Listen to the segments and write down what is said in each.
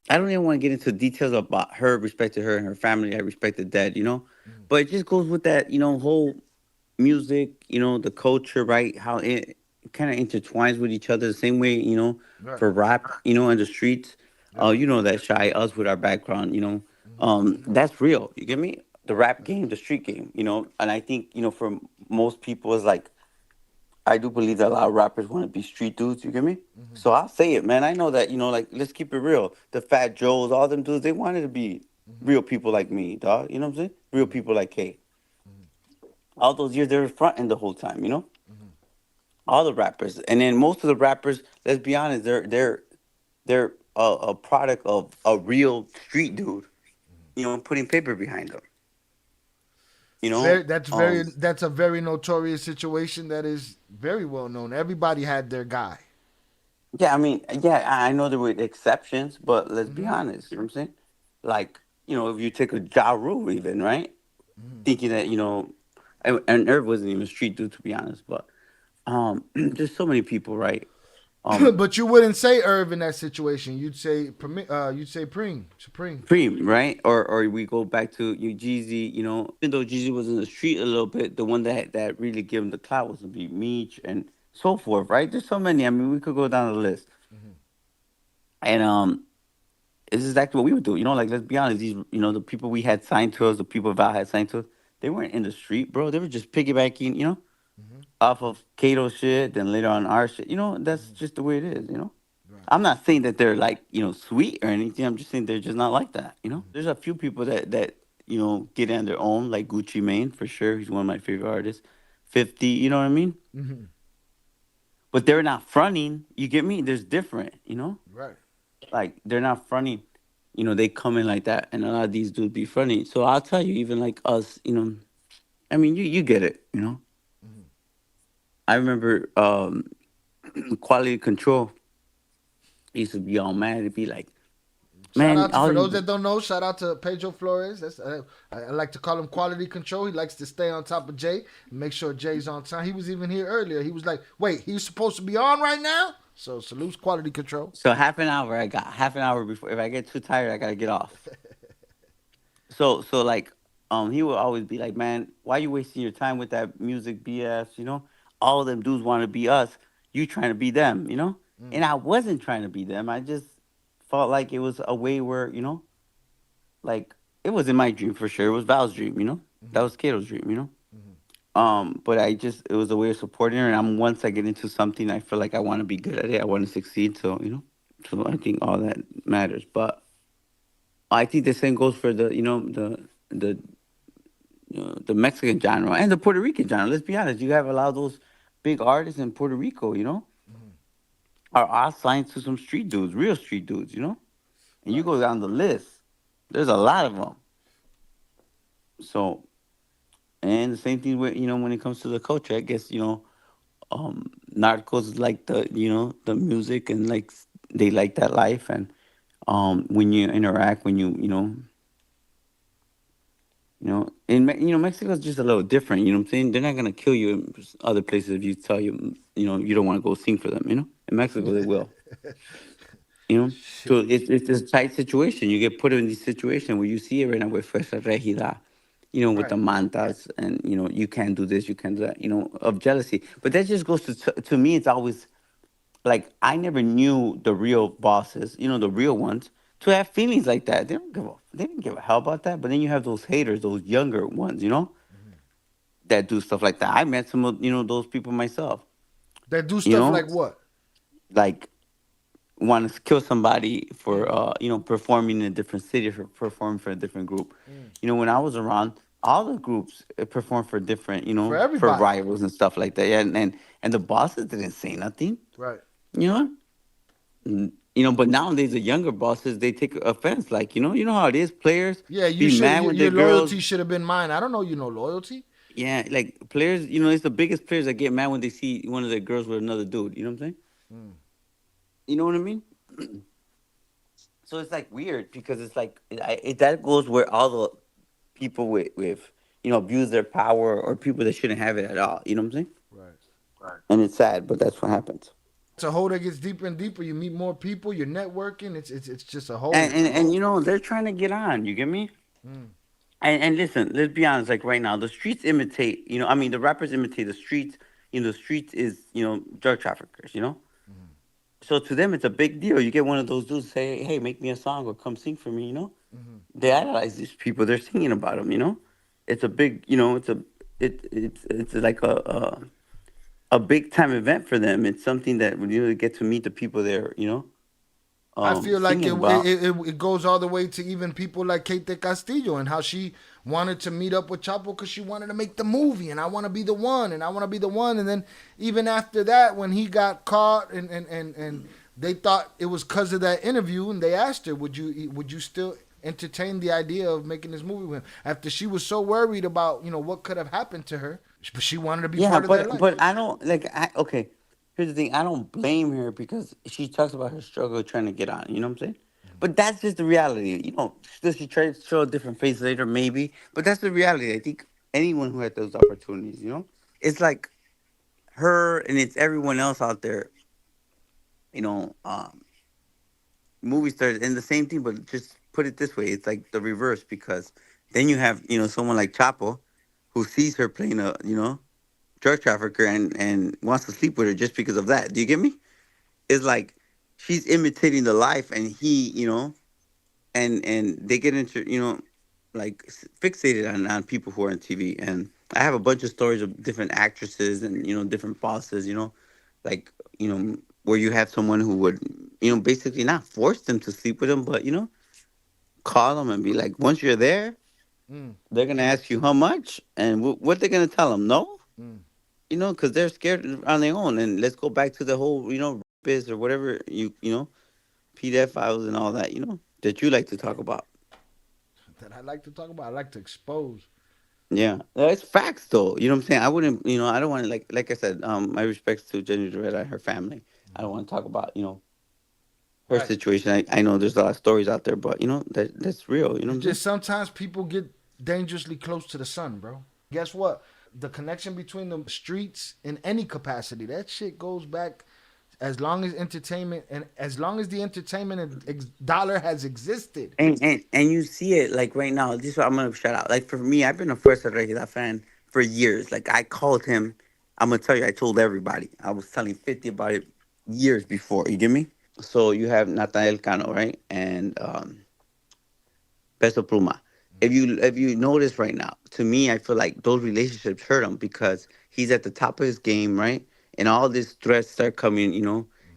I don't even want to get into details about her, respect to her and her family. I respect the dead, Mhm. but it just goes with that, whole music, the culture, right? How it kind of intertwines with each other the same way, Right. for rap, in the streets. Yep. That shy us with our background, Mhm. that's real. You get me? The rap game, the street game, and I think, for most people, it's like I do believe that a lot of rappers want to be street dudes. You get me? Mhm. So I'll say it, man. I know that, like, let's keep it real. The Fat Joes, all them dudes, they wanted to be Mhm. real people like me, dog. You know what I'm saying? Real Mhm. people like K. Mhm. All those years they were fronting the whole time, Mhm. all the rappers, and then most of the rappers, let's be honest, they're a product of a real street dude, putting paper behind them, you know. Very. That's a very notorious situation that is very well known. Everybody had their guy. Yeah, I mean, yeah, I know there were exceptions, but let's be Mhm. honest, you know what I'm saying? Like, if you take a Ja Rule, even, right? Mhm. Thinking that, and Irv wasn't even a street dude, to be honest, but there's so many people, right? Um, But you wouldn't say Irv in that situation. You'd say Preem. Supreme. Cream, right? Or we go back to you, Jeezy. Even though Jeezy was in the street a little bit, the one that really gave him the clout was to be Meech and so forth, right? There's so many. I mean, we could go down the list, Mhm. and this is exactly what we would do. Like, let's be honest. These, the people we had signed to us, the people Val had signed to us, they weren't in the street, bro. They were just piggybacking, Mhm. off of Kato shit, then later on our shit. That's Mhm. just the way it is. Right. I'm not saying that they're like, sweet or anything. I'm just saying they're just not like that. There's a few people that get on their own, like Gucci Mane for sure. He's one of my favorite artists. 50, you know what I mean? Mhm. But they're not fronting. You get me? There's different. Right. Like they're not fronting. They come in like that, and a lot of these dudes be fronting. So I'll tell you, even like us, I mean, you get it. Mhm. I remember quality control used to be all mad. It'd be like, Shout man, out to all for these those that don't know. Shout out to Pedro Flores. I like to call him quality control. He likes to stay on top of Jay and make sure Jay's on time. He was even here earlier. He was like, "Wait, he's supposed to be on right now." So salute quality control. So half an hour, I got half an hour before. If I get too tired, I gotta get off. So like, he would always be like, "Man, why you wasting your time with that music BS? All of them dudes want to be us. You trying to be them? And Mm. I wasn't trying to be them. I just felt like it was a way where like it was in my dream for sure. It was Val's dream. That Mhm. was Kato's dream. Mhm. But it was a way of supporting her. And once I get into something, I feel like I want to be good at it. I want to succeed. So I think all that matters. But I think the same goes for the the Mexican genre and the Puerto Rican genre. Let's be honest, you have a lot of those big artists in Puerto Rico, Mhm. are signed to some street dudes, real street dudes. And you Right. go down the list, there's a lot of them. So, and the same thing with when it comes to the culture, I guess Narcos like the music and like they like that life and when you interact when Mexico's just a little different. You know what I'm saying? They're not gonna kill you in other places if you tell you don't want to go sing for them. In Mexico they will. So Shit. it's a tight situation. You get put in this situation where you see it right now with Fuerza Regida, with Right. the mantas, and you can't do this, you can't do that, of jealousy. But that just goes to me. It's always like I never knew the real bosses, the real ones, to have feelings like that. They didn't give a hell about that. But then you have those haters, those younger ones, Mhm. that do stuff like that. I met some of those people myself, That do you stuff know, like what? like want to kill somebody for Mm. performing in a different city for performing for a different group. Mm. When I was around, all the groups performed for different, For for everybody. rivals and stuff like that. Yeah, and the bosses didn't say nothing. Right. You know, but nowadays the younger bosses they take offense. Like how it is. Players Yeah, you be should. mad when their Your girls. loyalty should have been mine. I don't know you no loyalty. Yeah, like players. It's the biggest players that get mad when they see one of their girls with another dude. You know what I'm saying? Mm. You know what I mean? So it's like weird because it's like that goes where all the people with abuse their power or people that shouldn't have it at all. You know what I'm saying? Right. And it's sad, but that's what happens. It's a hole that gets deeper and deeper. You meet more people. You're networking. It's just a And, hole. and and you know they're trying to get on. You get me? Mm. And listen, let's be honest. Like right now, the streets imitate. I mean, the rappers imitate the streets. The streets is drug traffickers. Mm. So to them, it's a big deal. You get one of those dudes say, "Hey, make me a song or come sing for me." Mm. They idolize these people. They're singing about them. It's a big. It's like a big time event for them. It's something that they get to meet the people they're I feel like singing about. it goes all the way to even people like Kate Castillo and how she wanted to meet up with Chapo because she wanted to make the movie and I want to be the one and I want to be the one. And then even after that, when he got caught and they thought it was because of that interview and they asked her, would you still entertain the idea of making this movie with him after she was so worried about what could have happened to her, but she wanted to be Yeah, part of their but life. I don't like. Okay, here's the thing. I don't blame her because she talks about her struggle trying to get on. You know what I'm saying? But that's just the reality. Does she try to show a different face later? Maybe, but that's the reality. I think anyone who had those opportunities, it's like her and it's everyone else out there. You know, um, Movie stars and the same thing, but just put it this way: it's like the reverse because then you have someone like Chapo, who sees her playing a drug trafficker and wants to sleep with her just because of that. Do you get me? It's like she's imitating the life, and he, and they get into like fixated on people who are on TV. And I have a bunch of stories of different actresses and different bosses. Like where you have someone who would basically not force them to sleep with them, but call them and be like, once you're there, Mm, they're gonna ask you how much and what they're gonna tell them. No, mm. because they're scared on their own. And let's go back to the whole, biz or whatever PDF files and all that, that you like to talk about. That I like to talk about. I like to expose. Yeah, it's facts though. You know what I'm saying? I wouldn't, I don't want to like I said, my respects to Jenny Doretta and her family. I don't want to talk about, her Right. situation. I know there's a lot of stories out there, but that's real. You know what It's I'm saying? just sometimes people get dangerously close to the sun, bro. Guess what? The connection between the streets in any capacity, that shit goes back as long as entertainment and as long as the entertainment dollar has existed. And you see it like right now. This is what I'm gonna shout out. Like for me, I've been a Fuerza Regida fan for years. Like I called him. I'm gonna tell you, I told everybody. I was telling 50 about it years before. You get me? So you have Nathaniel Cano, right? And Peso Pluma. If you notice right now, to me, I feel like those relationships hurt him because he's at the top of his game, right? And all these threats start coming,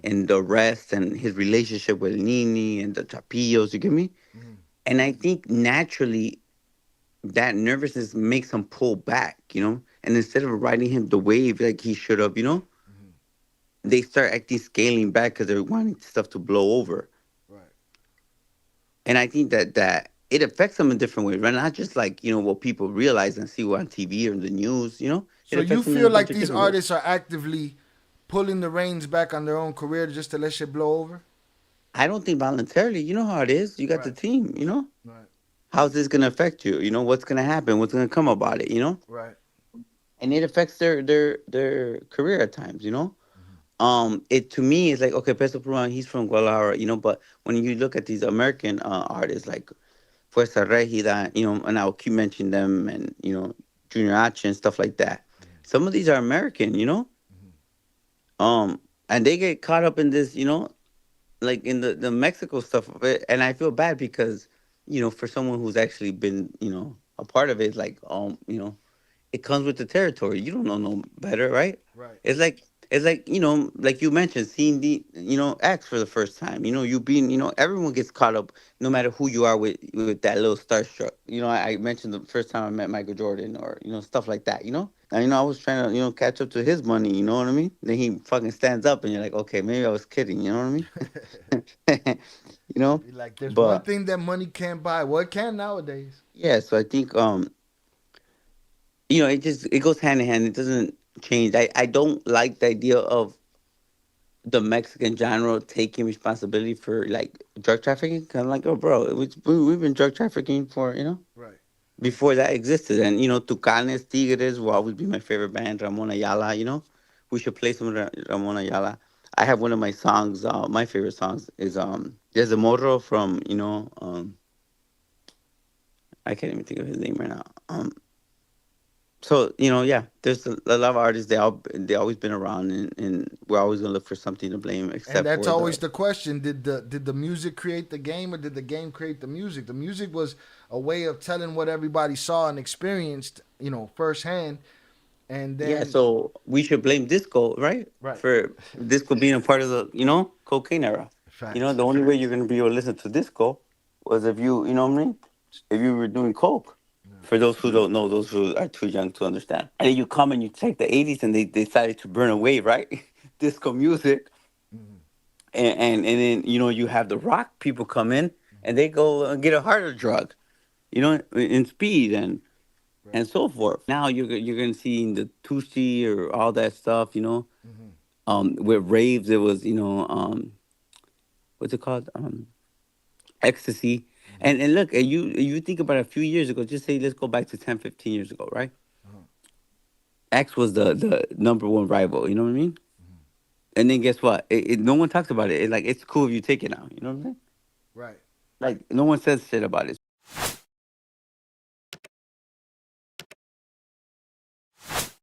and the rest and his relationship with Nini and the Chapillos. You get me? Mm-hmm. And I think naturally that nervousness makes him pull back, And instead of riding him the wave like he should have, Mm-hmm. they start acting scaling back because they're wanting stuff to blow over. Right. And I think that it affects them in different ways, right? Not just like, what people realize and see on TV or in the news, It So you affects them in feel a like bunch of these different ways. artists are actively pulling the reins back on their own career just to let shit blow over? I don't think voluntarily, you know how it is. You got the Right. team. Right. How's this gonna affect you? What's gonna happen? What's gonna come about it? Right. And it affects their career at times. Mm-hmm. It to me is like, okay, Peso Pluma, he's from Guadalajara, but when you look at these American artists like Fuerza Regida, and I'll keep mentioning them, and Junior H and stuff like that. Some of these are American. Mm-hmm. And they get caught up in this, like in the Mexico stuff of it, and I feel bad because, for someone who's actually been, a part of it, like, it comes with the territory. You don't know no better, right? Right. It's like like you mentioned, seeing the X for the first time. You being everyone gets caught up, no matter who you are with that little starstruck. I mentioned the first time I met Michael Jordan or stuff like that. And I was trying to catch up to his money. You know what I mean? Then he fucking stands up, and you're like, okay, maybe I was kidding. You know what I mean? you know, Be like, there's one but thing that money can't buy. Well, it can nowadays. yeah. So I think it goes hand in hand. It doesn't change. I don't like the idea of the Mexican genre taking responsibility for like drug trafficking. Cause I'm like, oh, bro, we've been drug trafficking for Right. before that existed. And Tucanes, Tigres will always be my favorite band. Ramon Ayala, we should play some Ramon Ayala. I have one of my songs. My favorite songs is there's a morro from I can't even think of his name right now. So yeah, there's a lot of artists. They always been around, and we're always gonna look for something to blame, And except that's for always the the question: did the music create the game, or did the game create the music? The music was a way of telling what everybody saw and experienced, firsthand, and yeah. then So we should blame disco, right, right, for disco being a part of the cocaine era. facts, The only way you're gonna be able to listen to disco was if you know what I mean, if you were doing coke. For those who don't know, those who are too young to understand, and then you come and you take the '80s, and they decided to burn away, right, disco music, and then you have the rock people come in, and they go and get a harder drug, in speed right, and so forth. Now you're gonna see in the Tusi or all that stuff, with raves it was what's it called, ecstasy. And look, and you think about a few years ago, just say let's go back to 10, 15 years ago, right? X was the number one rival, you know what I mean? And then guess what? No one talks about it. Like it's cool if you take it now, you know what I mean? right. Like no one says shit about it.